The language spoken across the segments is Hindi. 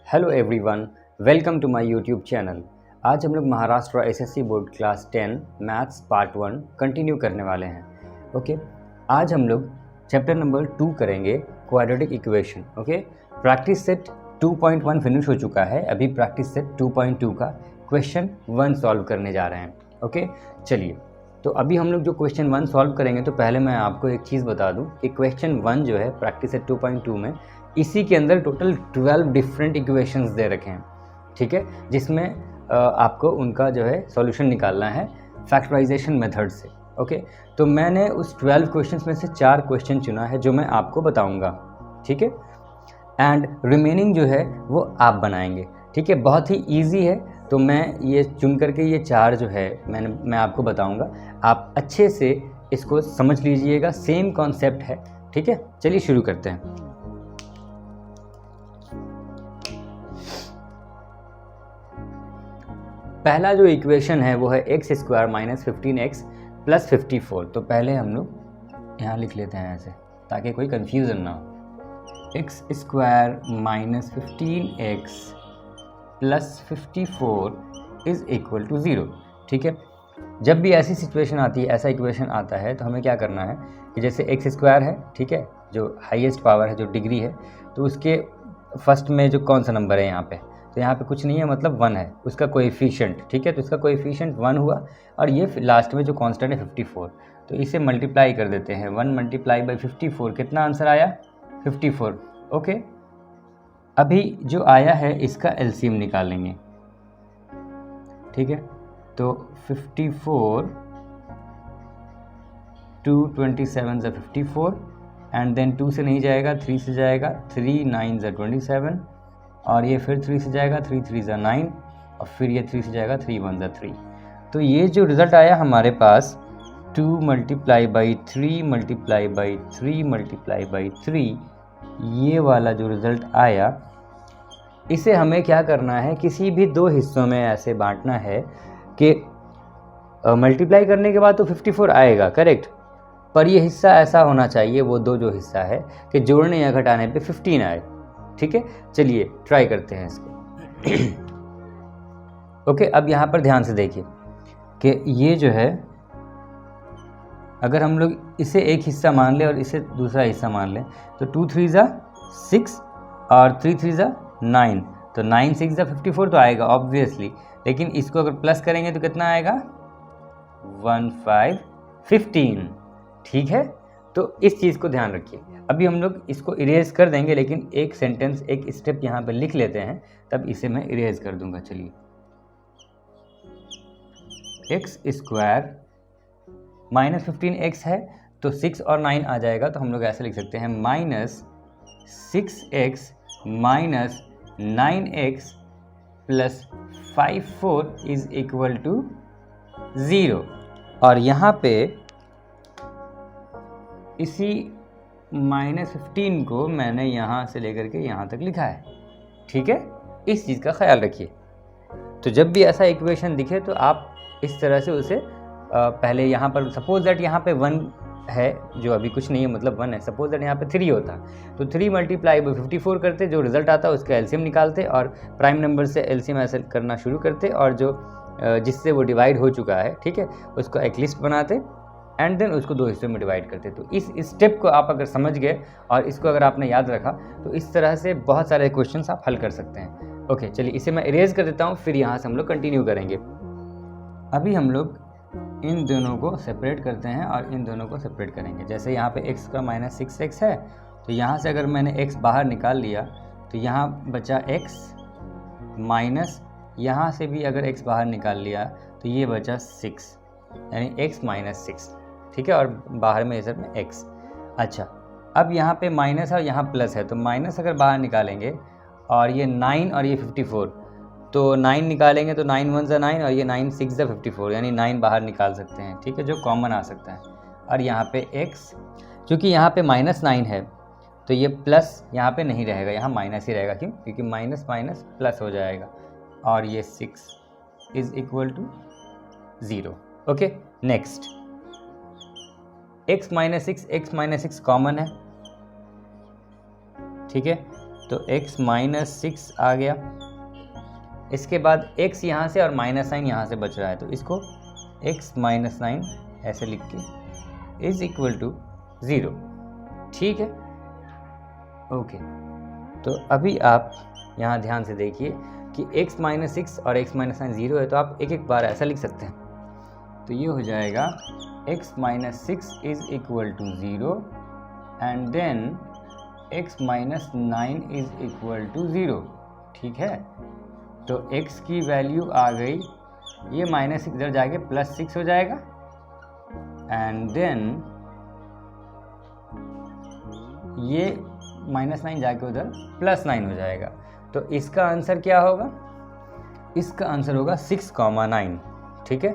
Hello everyone, welcome to my YouTube channel. आज हम लोग Maharashtra SSC board class 10 maths part 1 continue करने वाले हैं। ओके, आज हम लोग चैप्टर नंबर 2 करेंगे, quadratic equation. Okay, practice set 2.1 finish हो चुका है। अभी प्रैक्टिस सेट 2.2 का क्वेश्चन 1 सॉल्व करने जा रहे हैं। ओके, चलिए, तो अभी हम लोग जो क्वेश्चन 1 सॉल्व करेंगे, तो पहले मैं आपको एक चीज़ बता दूं कि क्वेश्चन 1 जो है प्रैक्टिस सेट 2.2 में, इसी के अंदर टोटल 12 डिफरेंट इक्वेशंस दे रखे हैं। ठीक है, जिसमें आपको उनका जो है सॉल्यूशन निकालना है फैक्टराइजेशन मेथड से। ओके, तो मैंने उस 12 क्वेश्चंस में से 4 क्वेश्चन चुना है जो मैं आपको बताऊंगा। ठीक है, एंड रिमेनिंग जो है वो आप बनाएंगे। ठीक है, बहुत ही ईजी है। तो मैं ये चुन करके ये 4 जो है मैं आपको बताऊंगा, आप अच्छे से इसको समझ लीजिएगा। सेम कॉन्सेप्ट है। ठीक है, चलिए शुरू करते हैं। पहला जो इक्वेशन है वो है x square minus 15x plus 54। तो पहले हम लोग यहाँ लिख लेते हैं ऐसे, ताकि कोई कंफ्यूजन ना हो। X square minus 15x plus 54 is equal to 0। ठीक है, जब भी ऐसी सिचुएशन आती है, ऐसा इक्वेशन आता है, तो हमें क्या करना है कि जैसे एक्स स्क्वायर है, ठीक है, जो हाईएस्ट पावर है, जो डिग्री है, तो उसके फर्स्ट में जो कौन सा नंबर है यहाँ पे, तो यहाँ पे कुछ नहीं है, मतलब 1 है उसका कोएफिशिएंट। ठीक है, तो इसका कोएफिशिएंट 1 हुआ, और ये लास्ट में जो कांस्टेंट है 54, तो इसे मल्टीप्लाई कर देते हैं। 1 मल्टीप्लाई बाई 54, कितना आंसर आया? 54। ओके, अभी जो आया है इसका एलसीएम निकालेंगे। ठीक है, तो 54 2 27 ज़ा 54, एंड देन 2 से नहीं जाएगा, 3 से जाएगा, 3 9 ज़ा 27, और ये फिर 3 से जाएगा, 3 3 ज़ा 9, और फिर ये 3 से जाएगा, 3 1 ज़ा 3। तो ये जो रिज़ल्ट आया हमारे पास 2 multiply by 3 multiply by 3 multiply by 3, ये वाला जो रिज़ल्ट आया, इसे हमें क्या करना है, किसी भी 2 हिस्सों में ऐसे बांटना है कि मल्टीप्लाई करने के बाद तो 54 आएगा, करेक्ट, पर ये हिस्सा ऐसा होना चाहिए, वो 2 जो हिस्सा है, कि जोड़ने या घटाने पे 15 आए। ठीक है, चलिए ट्राई करते हैं इसको। ओके, अब यहाँ पर ध्यान से देखिए कि ये जो है, अगर हम लोग इसे एक हिस्सा मान लें और इसे दूसरा हिस्सा मान लें, तो 2 3 ज़ा 6 और 3 3 ज़ा 9, तो 9 6 ज़ा 54 तो आएगा ऑब्वियसली, लेकिन इसको अगर प्लस करेंगे तो कितना आएगा? 1 5 15। ठीक है, तो इस चीज़ को ध्यान रखिए। अभी हम लोग इसको इरेज कर देंगे, लेकिन एक सेंटेंस, एक स्टेप यहाँ पे लिख लेते हैं, तब इसे मैं इरेज कर दूंगा। चलिए, एक्स स्क्वायर माइनस 15x है, तो 6 और 9 आ जाएगा, तो हम लोग ऐसे लिख सकते हैं, minus 6x minus 9x plus 54 is equal to 0। और यहाँ पे इसी माइनस 15 को मैंने यहाँ से लेकर के यहाँ तक लिखा है। ठीक है, इस चीज़ का ख्याल रखिए। तो जब भी ऐसा इक्वेशन दिखे, तो आप इस तरह से उसे पहले यहाँ पर, सपोज दैट यहाँ पे 1 है, जो अभी कुछ नहीं है, मतलब 1 है, सपोज दैट यहाँ पे 3 होता, तो 3 मल्टीप्लाई बाई 54 करते, जो रिजल्ट आता उसका एलसीएम निकालते, और प्राइम नंबर से एलसीएम ऐसे करना शुरू करते, और जो जिससे वो डिवाइड हो चुका है, ठीक है, उसको एक लिस्ट बनाते, एंड देन उसको 2 हिस्सों में डिवाइड करते। तो इस स्टेप को आप अगर समझ गए और इसको अगर आपने याद रखा, तो इस तरह से बहुत सारे क्वेश्चंस आप हल कर सकते हैं। ओके, चलिए इसे मैं इरेज कर देता हूँ, फिर यहाँ से हम लोग कंटिन्यू करेंगे। अभी हम लोग इन दोनों को सेपरेट करते हैं और इन दोनों को सेपरेट करेंगे। जैसे यहाँ पे x का माइनस 6x है, तो यहाँ से अगर मैंने x बाहर निकाल लिया, तो यहाँ बचा x, माइनस यहाँ से भी अगर x बाहर निकाल लिया, तो ये बचा 6, यानी x माइनस 6। ठीक है, और बाहर में इधर में x। अच्छा, अब यहाँ पे माइनस और यहाँ प्लस है, तो माइनस अगर बाहर निकालेंगे, और ये 9 और ये 54, तो 9 निकालेंगे तो 9 1 ज़ा 9, और ये 9 6 ज़ा 54, यानी 9 बाहर निकाल सकते हैं। ठीक है, जो कॉमन आ सकता है। और यहाँ पे x, क्योंकि यहाँ पे माइनस 9 है, तो ये प्लस यहाँ पे नहीं रहेगा, यहाँ माइनस ही रहेगा। क्यों? क्योंकि माइनस माइनस प्लस हो जाएगा, और ये 6 is equal to 0। Okay, next, x minus 6 common है। ठीक है, तो x माइनस 6 आ गया। इसके बाद x यहाँ से और माइनस साइन यहाँ से बच रहा है, तो इसको x माइनस 9 ऐसे लिख के इज इक्वल टू 0। ठीक है, ओके। तो अभी आप यहाँ ध्यान से देखिए कि x माइनस 6 और x माइनस 9 0 है, तो आप एक एक बार ऐसा लिख सकते हैं। तो ये हो जाएगा x minus 6 is equal to 0 and then x minus 9 is equal to 0। ठीक है, तो x की वैल्यू आ गई, ये माइनस 6 इधर जाके प्लस 6 हो जाएगा एंड देन ये माइनस 9 जाके उधर प्लस 9 हो जाएगा। तो इसका आंसर क्या होगा? इसका आंसर होगा 6,9। ठीक है,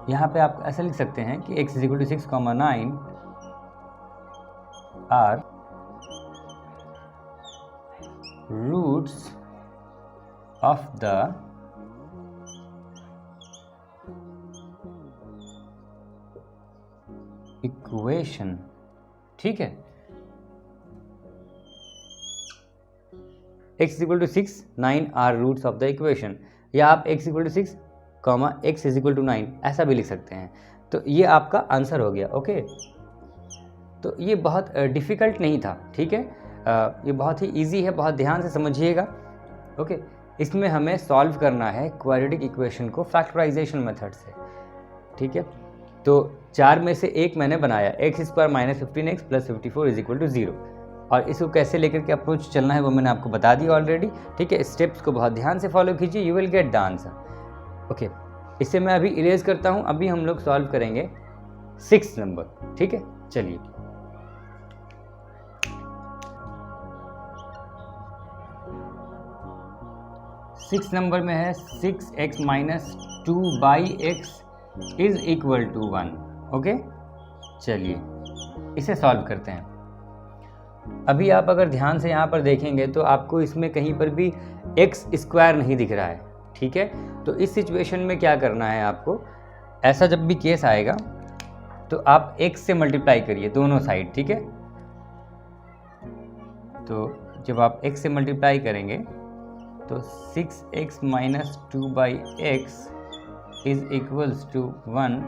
यहाँ पे आप ऐसा लिख सकते हैं कि x is equal to 6,9 are roots of the equation. ठीक है, x equal to 6, 9 are roots of the equation, या आप x equal to 6 comma x is equal to 9 ऐसा भी लिख सकते हैं। तो ये आपका आंसर हो गया। ओके, तो ये बहुत डिफ़िकल्ट नहीं था। ठीक है, ये बहुत ही इजी है, बहुत ध्यान से समझिएगा। ओके, इसमें हमें सॉल्व करना है क्वाड्रेटिक इक्वेशन को फैक्टराइजेशन मेथड से। ठीक है, तो 4 में से एक मैंने बनाया, x square minus 15x plus 54 is equal to 0, और इसको कैसे लेकर के अप्रोच चलना है वो मैंने आपको बता दिया ऑलरेडी। ठीक है, स्टेप्स को बहुत ध्यान से फॉलो कीजिए, you will get the answer. Okay, इसे मैं अभी इरेज करता हूँ। अभी हम लोग सॉल्व करेंगे 6 नंबर। ठीक है, चलिए। सिक्स नंबर में है 6x minus 2/x is equal to 1। Okay, चलिए इसे सॉल्व करते हैं। अभी आप अगर ध्यान से यहाँ पर देखेंगे तो आपको इसमें कहीं पर भी x स्क्वायर नहीं दिख रहा है। ठीक है, तो इस सिचुएशन में क्या करना है आपको, ऐसा जब भी केस आएगा तो आप x से मल्टीप्लाई करिए दोनों साइड। ठीक है, तो जब आप x से मल्टीप्लाई करेंगे तो 6x minus 2/x is equals to 1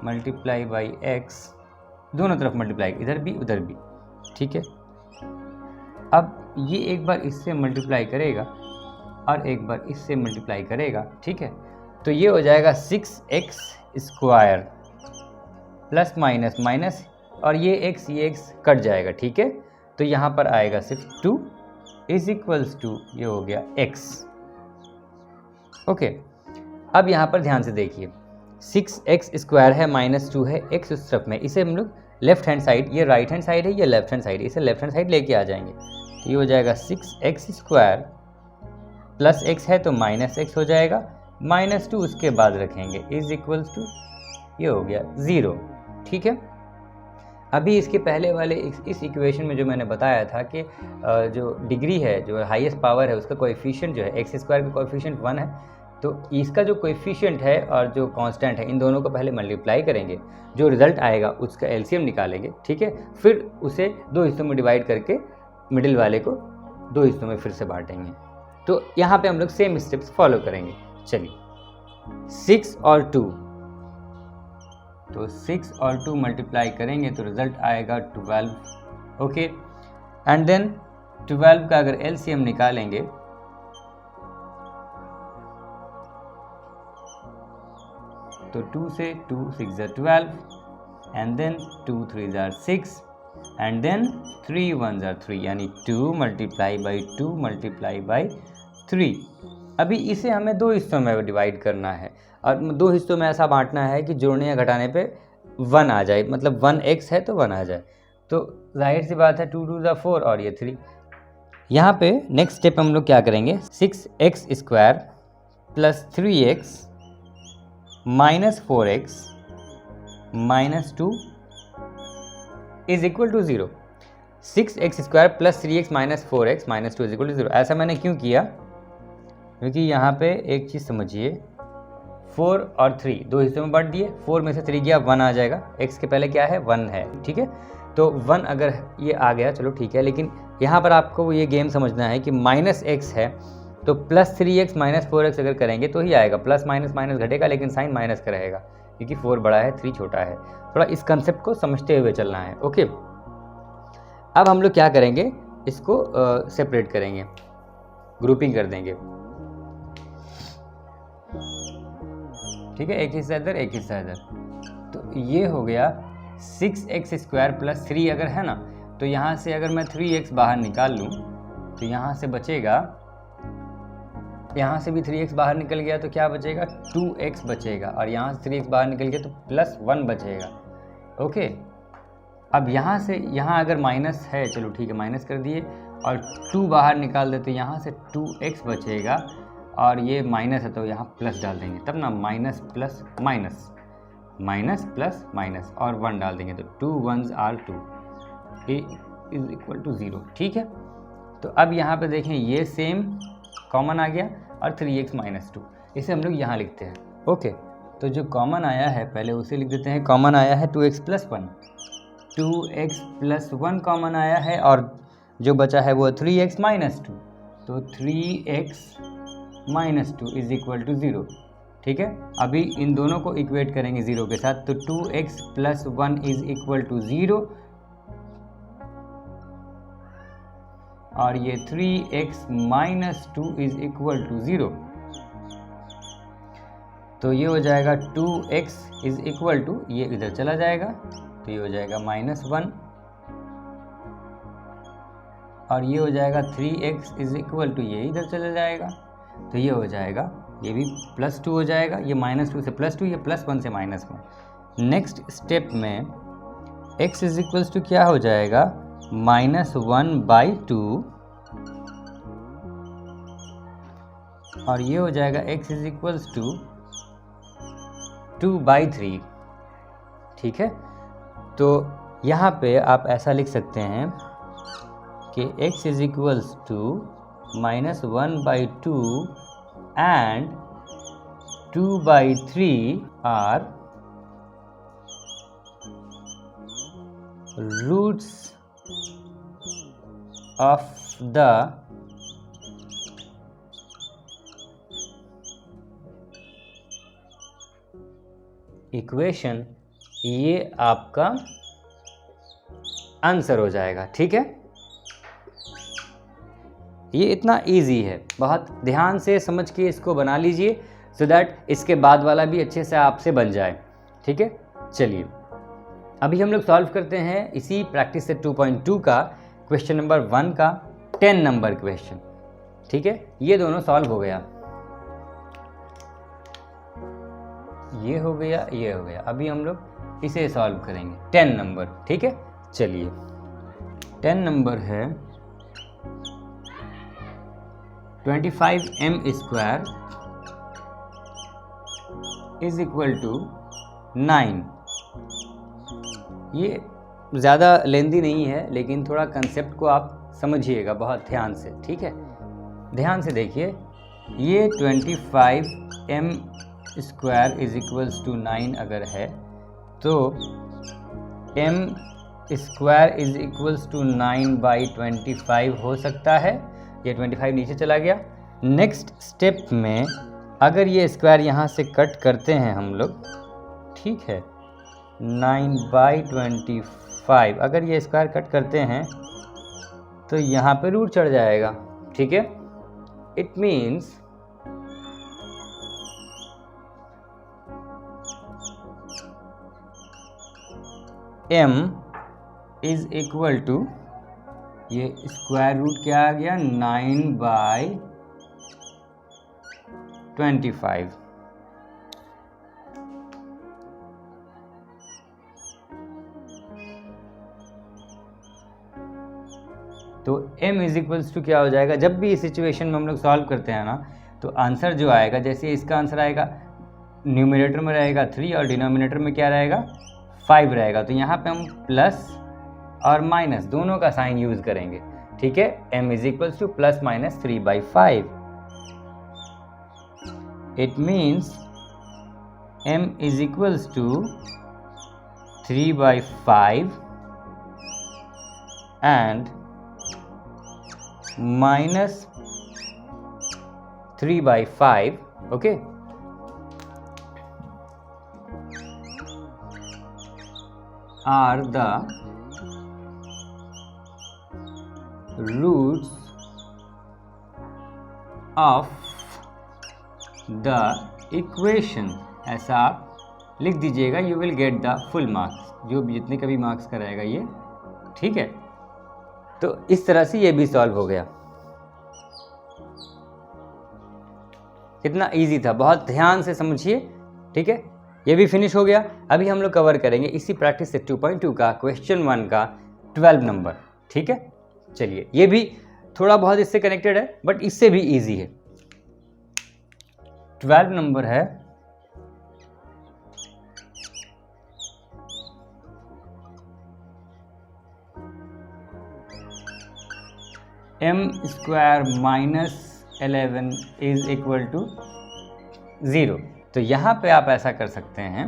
multiply by x, दोनों तरफ मल्टीप्लाई, इधर भी उधर भी। ठीक है, अब ये एक बार इससे मल्टीप्लाई करेगा और एक बार इससे मल्टीप्लाई करेगा। ठीक है, तो ये हो जाएगा 6x square plus minus minus, और ये x कट जाएगा। ठीक है, तो यहाँ पर आएगा सिर्फ 2 इज इक्वल्स टू, ये हो गया x। ओके, अब यहाँ पर ध्यान से देखिए, 6x स्क्वायर है माइनस 2 है, x उस तरफ में, इसे हम लोग लेफ्ट हैंड साइड, ये राइट हैंड साइड है, ये लेफ्ट हैंड साइड, इसे लेफ्ट हैंड साइड लेके आ जाएंगे। तो ये हो जाएगा 6x स्क्वायर प्लस x है तो माइनस x हो जाएगा, माइनस 2 उसके बाद रखेंगे इज इक्वल्स टू, ये हो गया 0। ठीक है, अभी इसके पहले वाले इस इक्वेशन में जो मैंने बताया था कि जो डिग्री है, जो हाईएस्ट पावर है, उसका कोएफिशिएंट जो है x स्क्वायर का कोएफिशिएंट 1 है, तो इसका जो कोएफिशिएंट है और जो कांस्टेंट है, इन दोनों को पहले मल्टीप्लाई करेंगे, जो रिजल्ट आएगा उसका एलसीएम निकालेंगे। ठीक है, फिर उसे 2 हिस्सों में डिवाइड करके मिडिल वाले को 2 हिस्सों में फिर से बांटेंगे। तो यहाँ पे हम लोग सेम स्टेप्स फॉलो करेंगे। चलिए 6 और 2, तो 6 और 2 मल्टीप्लाई करेंगे तो रिजल्ट आएगा 12। ओके, एंड देन 12 का अगर एलसीएम निकालेंगे तो 2 से 2 6 are 12, and then 2 3 are 6, and then 3 1 are 3, यानी 2 मल्टीप्लाई बाई 2 मल्टीप्लाई बाई 3। अभी इसे हमें 2 हिस्सों में डिवाइड करना है, और 2 हिस्सों में ऐसा बांटना है कि जोड़ने या घटाने पे 1 आ जाए, मतलब 1x है तो 1 आ जाए। तो जाहिर सी बात है 2 2 ज़ा 4 और ये 3। यहाँ पे नेक्स्ट स्टेप हम लोग क्या करेंगे, 6x square plus 3x minus 4x minus 2 is equal to 0। 6x square plus 3x minus 4x minus 2 is equal to 0। ऐसा मैंने क्यों किया, क्योंकि यहाँ पे एक चीज़ समझिए, 4 और 3 2 हिस्सों में बांट दिए, 4 में से 3 गया 1 आ जाएगा, x के पहले क्या है 1 है। ठीक है, तो 1 अगर ये आ गया चलो ठीक है, लेकिन यहाँ पर आपको ये गेम समझना है कि -x है तो +3x -4x अगर करेंगे तो ही आएगा, प्लस माइनस माइनस घटेगा लेकिन साइन माइनस का रहेगा, क्योंकि 4 बड़ा है 3 छोटा है। थोड़ा इस कंसेप्ट को समझते हुए चलना है। ओके, अब हम लोग क्या करेंगे, इसको सेपरेट करेंगे, ग्रुपिंग कर देंगे। ठीक है, एक हिस्सा इधर एक हिस्सा इधर, तो ये हो गया 6x² + 3 अगर है ना, तो यहाँ से अगर मैं 3x बाहर निकाल लूँ तो यहाँ से बचेगा, यहाँ से भी 3x बाहर निकल गया तो क्या बचेगा, 2x बचेगा, और यहाँ से 3x बाहर निकल गया तो +1 बचेगा। ओके, अब यहाँ से यहाँ अगर माइनस है, चलो ठीक है माइनस कर दिए, और 2 बाहर निकाल दे तो यहाँ से 2x बचेगा, और ये माइनस है तो यहाँ प्लस डाल देंगे, तब ना minus plus minus, minus plus minus, और 1 डाल देंगे तो 2 1s are 2, a = 0। ठीक है, तो अब यहाँ पे देखें ये सेम कॉमन आ गया और 3x - 2, इसे हम लोग यहाँ लिखते हैं। ओके, तो जो कॉमन आया है पहले उसे लिख देते हैं। कॉमन आया है 2x + 1, 2x + 1 कॉमन आया है, और जो बचा है वो 3x - 2, तो 3x - 2 = 0। ठीक है, अभी इन दोनों को इक्वेट करेंगे 0 के साथ, तो 2x + 1 = 0, और ये 3x - 2 = 0, तो ये हो जाएगा 2x = ये इधर चला जाएगा तो ये हो जाएगा -1, और ये हो जाएगा 3x = ये इधर चला जाएगा तो ये हो जाएगा, ये भी +2 हो जाएगा, ये -2 से +2, ये +1 से -1। नेक्स्ट स्टेप में x = क्या हो जाएगा, -1/2, और ये हो जाएगा x = 2/3। ठीक है, तो यहाँ पे आप ऐसा लिख सकते हैं कि x = -1/2 and 2/3 are roots of the equation. ये आपका आंसर हो जाएगा। ठीक है, ये इतना इजी है, बहुत ध्यान से समझ के इसको बना लीजिए, सो दैट इसके बाद वाला भी अच्छे से आपसे बन जाए। ठीक है, चलिए अभी हम लोग सॉल्व करते हैं इसी प्रैक्टिस सेट 2.2 का क्वेश्चन नंबर 1 का 10 नंबर क्वेश्चन। ठीक है, ये दोनों सॉल्व हो गया, ये हो गया, ये हो गया। अभी हम लोग इसे सॉल्व करेंगे 10 नंबर। ठीक है, चलिए 10 नंबर है 25m² = 9। ये ज़्यादा लेंदी नहीं है, लेकिन थोड़ा कंसेप्ट को आप समझिएगा बहुत ध्यान से। ठीक है, ध्यान से देखिए, ये 25m² = 9 अगर है तो m² = 9/25 हो सकता है। ये 25 नीचे चला गया। नेक्स्ट स्टेप में अगर ये स्क्वायर यहाँ से कट करते हैं हम लोग, ठीक है, 9/25 अगर ये स्क्वायर कट करते हैं तो यहाँ पे रूट चढ़ जाएगा। ठीक है, इट मीन्स m = ये स्क्वायर रूट क्या आ गया, 9/25। तो m = क्या हो जाएगा, जब भी इस सिचुएशन में हम लोग सॉल्व करते हैं ना, तो आंसर जो आएगा, जैसे इसका आंसर आएगा न्यूमरेटर में रहेगा 3 और डिनोमिनेटर में क्या रहेगा 5 रहेगा, तो यहाँ पे हम प्लस और माइनस दोनों का साइन यूज करेंगे। ठीक है, m = ± 3/5। It means m = 3/5 and minus 3/5, okay, are the roots of the equation। ऐसा आप लिख दीजिएगा, you will get the full marks, जो भी जितने का भी मार्क्स कराएगा ये, ठीक है। तो इस तरह से ये भी सॉल्व हो गया। कितना इजी था, बहुत ध्यान से समझिए, ठीक है। ये भी फिनिश हो गया। अभी हम लोग कवर करेंगे इसी प्रैक्टिस सेट 2.2 का क्वेश्चन 1 का 12 नंबर, ठीक है। चलिए, ये भी थोड़ा बहुत इससे कनेक्टेड है बट इससे भी इजी है। 12 नंबर है m² - 11 इज इक्वल टू 0। तो यहाँ पे आप ऐसा कर सकते हैं,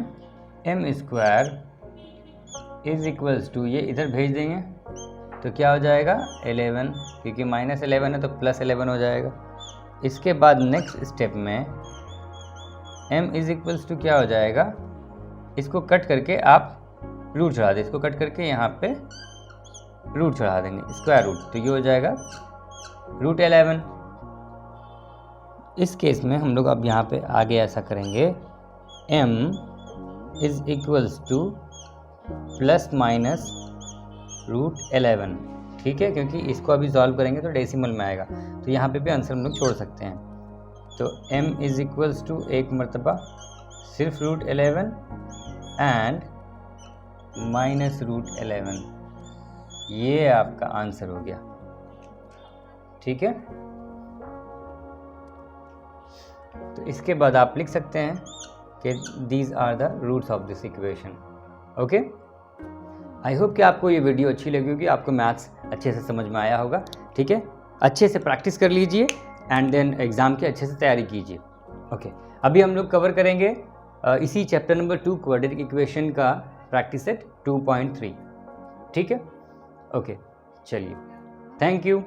m² इज इक्वल्स टू, ये इधर भेज देंगे तो क्या हो जाएगा 11, क्योंकि -11 है तो +11 हो जाएगा। इसके बाद नेक्स्ट स्टेप में m इज इक्वल्स टू क्या हो जाएगा, इसको कट करके आप रूट चढ़ा दें, इसको कट करके यहाँ पे रूट चढ़ा देंगे, स्क्वायर रूट, तो ये हो जाएगा √11। इस केस में हम लोग अब यहाँ पे आगे ऐसा करेंगे, m इज इक्वल्स टू ±√11, ठीक है, क्योंकि इसको अभी सॉल्व करेंगे तो डेसिमल में आएगा, तो यहाँ पे भी आंसर हम लोग छोड़ सकते हैं। तो m इज इक्वल्स टू एक मरतबा सिर्फ √11 एंड -√11, ये आपका आंसर हो गया, ठीक है। तो इसके बाद आप लिख सकते हैं कि these are the roots of this equation, okay. I hope कि आपको ये वीडियो अच्छी लगी होगी, आपको मैथ्स अच्छे से समझ में आया होगा, ठीक है। अच्छे से प्रैक्टिस कर लीजिए एंड देन एग्ज़ाम की अच्छे से तैयारी कीजिए, ओके। अभी हम लोग कवर करेंगे इसी चैप्टर नंबर 2 क्वाड्रेटिक इक्वेशन का प्रैक्टिस सेट 2.3, ठीक है, ओके। चलिए, थैंक यू।